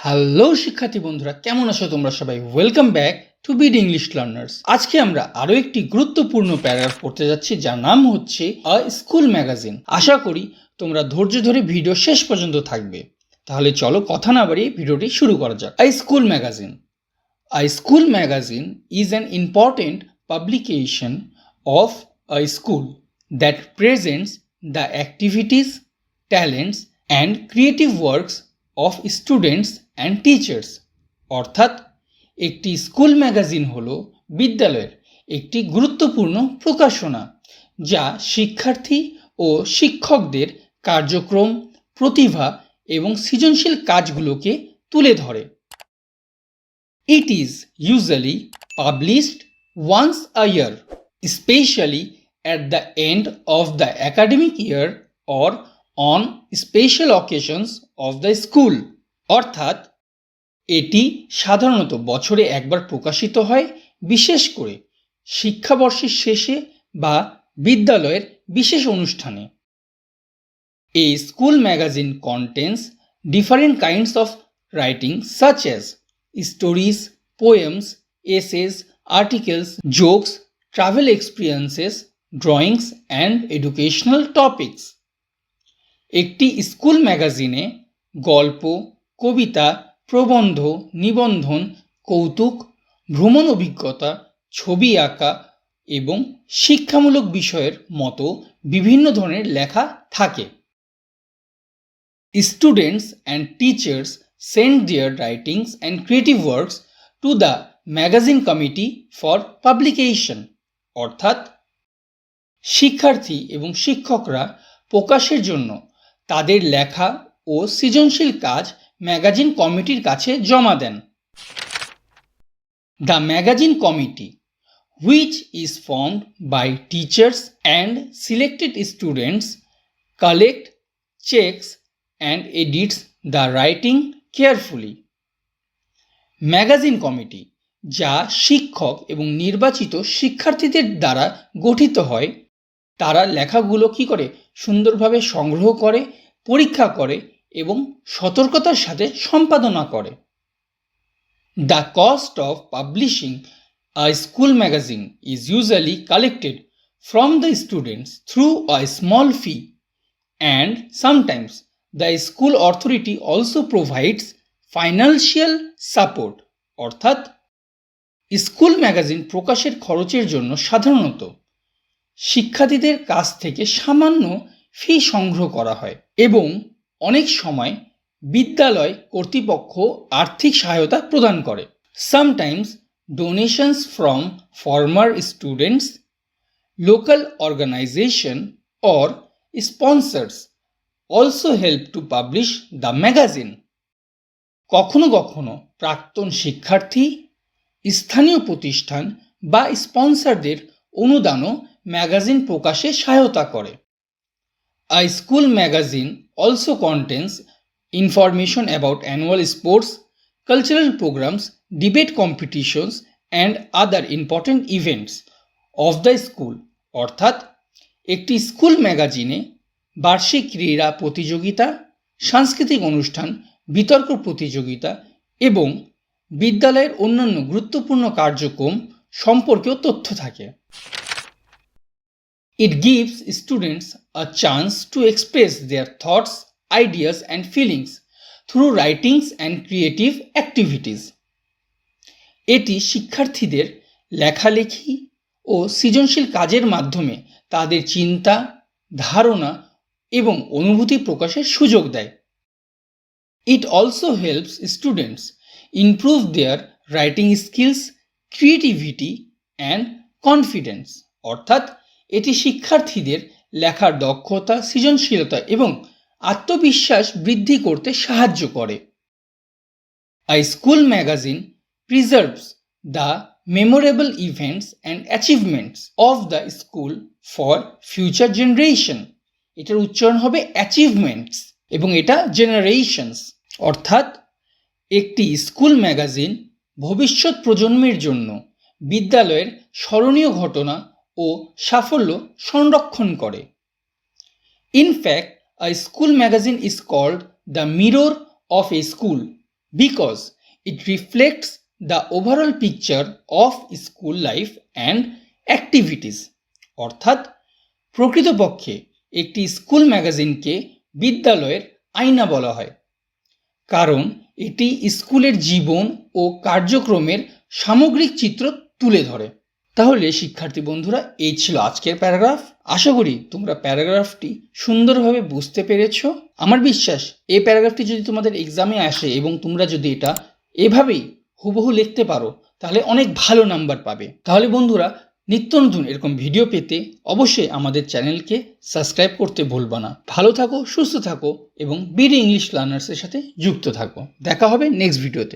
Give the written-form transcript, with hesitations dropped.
Hello শিক্ষার্থী বন্ধুরা, কেমন আছো তোমরা সবাই? Welcome back to bid English learners. আজকে আমরা আরো একটি গুরুত্বপূর্ণ প্যারাগ্রাফ পড়তে যাচ্ছি, যার নাম হচ্ছে আ স্কুল ম্যাগাজিন। আশা করি তোমরা ধৈর্য ধরে ভিডিও শেষ পর্যন্ত থাকবে। তাহলে চলো কথা না বাড়িয়ে ভিডিওটি শুরু করা যাক। A school magazine. A school magazine is an important publication of a school that presents the activities, talents, and creative works of students and teachers. অর্থাৎ একটি স্কুল ম্যাগাজিন হলো বিদ্যালয়ের একটি গুরুত্বপূর্ণ প্রকাশনা, যা শিক্ষার্থী ও শিক্ষকদের কার্যক্রম, প্রতিভা এবং সৃজনশীল কাজগুলোকে তুলে ধরে। It is usually published once a year, especially at the end of the academic year or on special occasions of the school. অর্থাৎ এটি সাধারণত বছরে একবার প্রকাশিত হয়, বিশেষ করে শিক্ষাবর্ষের শেষে বা বিদ্যালয়ের বিশেষ অনুষ্ঠানে। A school magazine contains different kinds of writing such as stories, poems, essays, articles, jokes, travel experiences, drawings and educational topics. একটি স্কুল ম্যাগাজিনে গল্প, কবিতা, প্রবন্ধ, নিবন্ধন, কৌতুক, ভ্রমণ অভিজ্ঞতা, ছবি আঁকা এবং শিক্ষামূলক বিষয়ের মতো বিভিন্ন ধরনের লেখা থাকে। Students and teachers send their writings and creative works to the magazine committee for publication. অর্থাৎ শিক্ষার্থী এবং শিক্ষকরা প্রকাশের জন্য তাদের লেখা ও সৃজনশীল কাজ ম্যাগাজিন কমিটির কাছে জমা দেন। The magazine committee, which is formed by teachers and selected students, collect, checks and edits the writing carefully. Magazine committee, যা শিক্ষক এবং নির্বাচিত শিক্ষার্থীদের দ্বারা গঠিত হয়, তারা লেখাগুলো কি করে সুন্দরভাবে সংগ্রহ করে, পরীক্ষা করে এবং সতর্কতার সাথে সম্পাদনা করে। The cost of publishing a school magazine is usually collected from the students through a small fee, and sometimes the school authority also provides financial support. অর্থাৎ স্কুল ম্যাগাজিন প্রকাশের খরচের জন্য সাধারণত শিক্ষার্থীদের কাছ থেকে সামান্য ফি সংগ্রহ করা হয় এবং অনেক সময় বিদ্যালয় কর্তৃপক্ষ আর্থিক সহায়তা প্রদান করে। Sometimes donations from former students, local organization or sponsors also help to publish the magazine. কখনো কখনো প্রাক্তন শিক্ষার্থী, স্থানীয় প্রতিষ্ঠান বা স্পন্সরদের অনুদানও ম্যাগাজিন প্রকাশে সহায়তা করে। A school magazine also contains information about annual sports, cultural programs, debate competitions and other important events of the school. অর্থাৎ একটি স্কুল ম্যাগাজিনে বার্ষিক ক্রীড়া প্রতিযোগিতা, সাংস্কৃতিক অনুষ্ঠান, বিতর্ক প্রতিযোগিতা এবং বিদ্যালয়ের অন্যান্য গুরুত্বপূর্ণ কার্যক্রম সম্পর্কেও তথ্য থাকে। It gives students a chance to express their thoughts, ideas and feelings through writings and creative activities. এটি শিক্ষার্থীদের লেখালেখি ও সৃজনশীল কাজের মাধ্যমে তাদের চিন্তা, ধারণা এবং অনুভূতি প্রকাশের সুযোগ দেয়। It also helps students improve their writing skills, creativity and confidence. অর্থাৎ এটি শিক্ষার্থীদের লেখার দক্ষতা, সৃজনশীলতা এবং আত্মবিশ্বাস বৃদ্ধি করতে সাহায্য করে। A school magazine preserves the memorable events and achievements of the school for future generation. এটার উচ্চারণ হবে অ্যাচিভমেন্টস এবং এটা জেনারেশনস। অর্থাৎ একটি স্কুল ম্যাগাজিন ভবিষ্যৎ প্রজন্মের জন্য বিদ্যালয়ের স্মরণীয় ঘটনা ও সাফল্য সংরক্ষণ করে। In fact, a school magazine is called the mirror of a school because it reflects the overall picture of school life and activities. অর্থাৎ প্রকৃতপক্ষে একটি স্কুল ম্যাগাজিনকে বিদ্যালয়ের আয়না বলা হয়, কারণ এটি স্কুলের জীবন ও কার্যক্রমের সামগ্রিক চিত্র তুলে ধরে। তাহলে শিক্ষার্থী বন্ধুরা, এই ছিল আজকের প্যারাগ্রাফ। আশা করি তোমরা প্যারাগ্রাফটি সুন্দরভাবে বুঝতে পেরেছো। আমার বিশ্বাস এই প্যারাগ্রাফটি যদি তোমাদের এক্সামে আসে এবং তোমরা যদি এটা এভাবেই হুবহু লিখতে পারো তাহলে অনেক ভালো নাম্বার পাবে। তাহলে বন্ধুরা, নিত্য নতুন এরকম ভিডিও পেতে অবশ্যই আমাদের চ্যানেলকে সাবস্ক্রাইব করতে ভুলবা না। ভালো থাকো, সুস্থ থাকো এবং বিডি ইংলিশ লার্নার্সের সাথে যুক্ত থাকো। দেখা হবে নেক্সট ভিডিওতে।